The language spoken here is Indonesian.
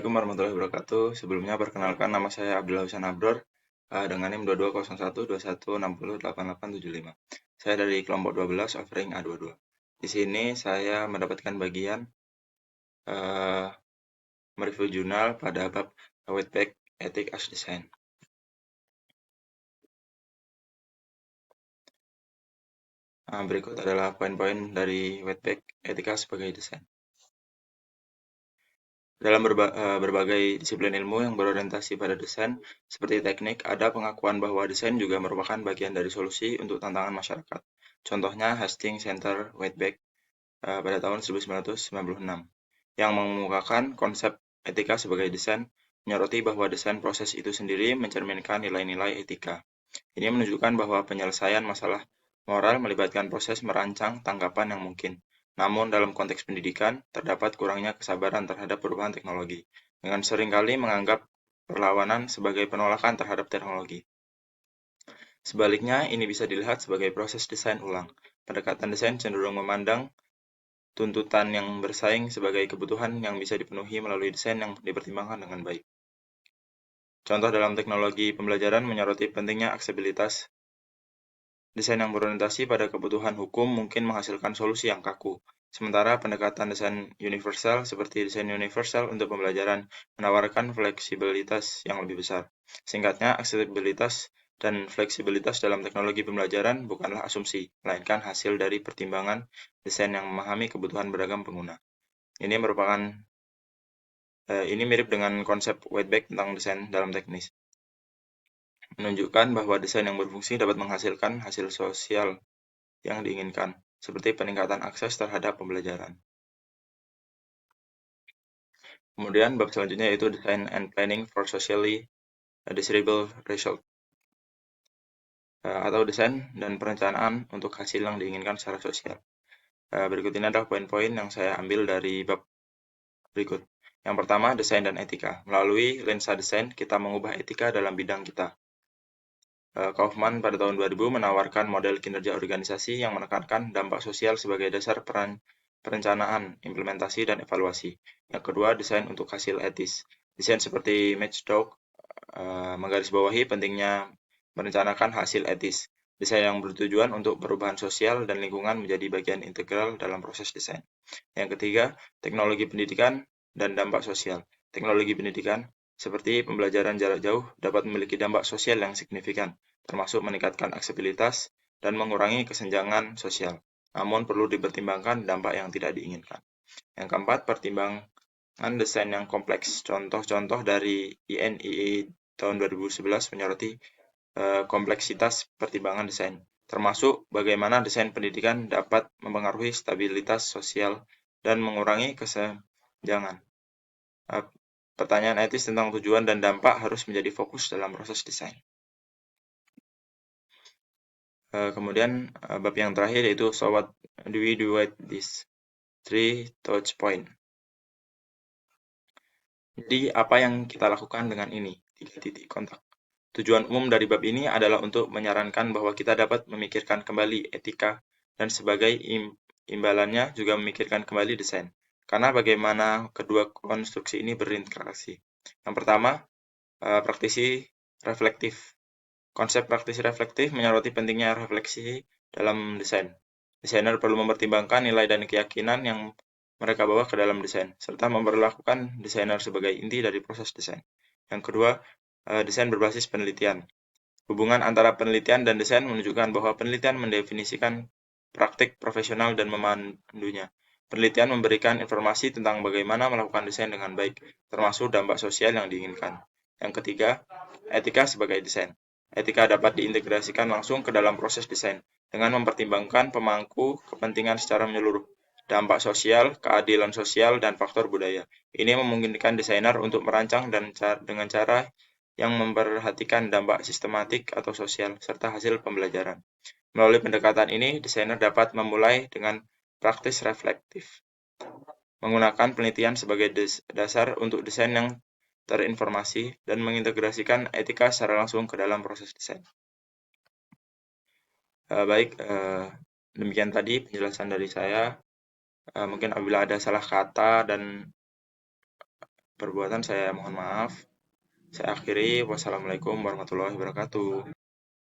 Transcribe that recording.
Assalamualaikum warahmatullahi wabarakatuh. Sebelumnya perkenalkan nama saya Abdullah Husain Abror dengan NIM 220121608875. Saya dari kelompok 12 offering A22. Di sini saya mendapatkan bagian uh, mereview jurnal pada bab Whiteback Ethic as Design. Berikut adalah poin-poin dari Whiteback Etika sebagai desain. Dalam berbagai disiplin ilmu yang berorientasi pada desain, seperti teknik, ada pengakuan bahwa desain juga merupakan bagian dari solusi untuk tantangan masyarakat. Contohnya Hastings Center Whiteback pada tahun 1996, yang mengemukakan konsep etika sebagai desain, menyoroti bahwa desain proses itu sendiri mencerminkan nilai-nilai etika. Ini menunjukkan bahwa penyelesaian masalah moral melibatkan proses merancang tanggapan yang mungkin. Namun dalam konteks pendidikan, terdapat kurangnya kesabaran terhadap perubahan teknologi, dengan seringkali menganggap perlawanan sebagai penolakan terhadap teknologi. Sebaliknya, ini bisa dilihat sebagai proses desain ulang. Pendekatan desain cenderung memandang tuntutan yang bersaing sebagai kebutuhan yang bisa dipenuhi melalui desain yang dipertimbangkan dengan baik. Contoh dalam teknologi pembelajaran menyoroti pentingnya aksesibilitas. Desain yang berorientasi pada kebutuhan hukum mungkin menghasilkan solusi yang kaku, sementara pendekatan desain universal seperti desain universal untuk pembelajaran menawarkan fleksibilitas yang lebih besar. Singkatnya, aksesibilitas dan fleksibilitas dalam teknologi pembelajaran bukanlah asumsi, melainkan hasil dari pertimbangan desain yang memahami kebutuhan beragam pengguna. Ini mirip dengan konsep Whiteback tentang desain dalam teknis, menunjukkan bahwa desain yang berfungsi dapat menghasilkan hasil sosial yang diinginkan, seperti peningkatan akses terhadap pembelajaran. Kemudian bab selanjutnya yaitu Design and Planning for Socially Desirable Result, atau desain dan perencanaan untuk hasil yang diinginkan secara sosial. Berikut ini adalah poin-poin yang saya ambil dari bab berikut. Yang pertama, desain dan etika. Melalui lensa desain, kita mengubah etika dalam bidang kita. Kaufman pada tahun 2000 menawarkan model kinerja organisasi yang menekankan dampak sosial sebagai dasar perencanaan, implementasi, dan evaluasi. Yang kedua, desain untuk hasil etis. Desain seperti Matchdog menggarisbawahi pentingnya merencanakan hasil etis. Desain yang bertujuan untuk perubahan sosial dan lingkungan menjadi bagian integral dalam proses desain. Yang ketiga, teknologi pendidikan dan dampak sosial. Teknologi pendidikan seperti pembelajaran jarak jauh dapat memiliki dampak sosial yang signifikan, termasuk meningkatkan aksesibilitas dan mengurangi kesenjangan sosial. Namun perlu dipertimbangkan dampak yang tidak diinginkan. Yang keempat, pertimbangan desain yang kompleks. Contoh-contoh dari INII tahun 2011 menyoroti kompleksitas pertimbangan desain, termasuk bagaimana desain pendidikan dapat mempengaruhi stabilitas sosial dan mengurangi kesenjangan. Pertanyaan etis tentang tujuan dan dampak harus menjadi fokus dalam proses desain. Kemudian bab yang terakhir yaitu so what do we do with this 3 touch point. Jadi apa yang kita lakukan dengan ini? 3 titik kontak. Tujuan umum dari bab ini adalah untuk menyarankan bahwa kita dapat memikirkan kembali etika dan sebagai imbalannya juga memikirkan kembali desain. Karena bagaimana kedua konstruksi ini berinteraksi. Yang pertama, praktisi reflektif. Konsep praktisi reflektif menyoroti pentingnya refleksi dalam desain. Desainer perlu mempertimbangkan nilai dan keyakinan yang mereka bawa ke dalam desain, serta memperlakukan desainer sebagai inti dari proses desain. Yang kedua, desain berbasis penelitian. Hubungan antara penelitian dan desain menunjukkan bahwa penelitian mendefinisikan praktik profesional dan memandunya. Penelitian memberikan informasi tentang bagaimana melakukan desain dengan baik, termasuk dampak sosial yang diinginkan. Yang ketiga, etika sebagai desain. Etika dapat diintegrasikan langsung ke dalam proses desain dengan mempertimbangkan pemangku kepentingan secara menyeluruh, dampak sosial, keadilan sosial, dan faktor budaya. Ini memungkinkan desainer untuk merancang dengan cara yang memperhatikan dampak sistematik atau sosial, serta hasil pembelajaran. Melalui pendekatan ini, desainer dapat memulai dengan praktis reflektif, menggunakan penelitian sebagai dasar untuk desain yang terinformasi, dan mengintegrasikan etika secara langsung ke dalam proses desain. Demikian tadi penjelasan dari saya. Mungkin apabila ada salah kata dan perbuatan saya mohon maaf. Saya akhiri, wassalamualaikum warahmatullahi wabarakatuh.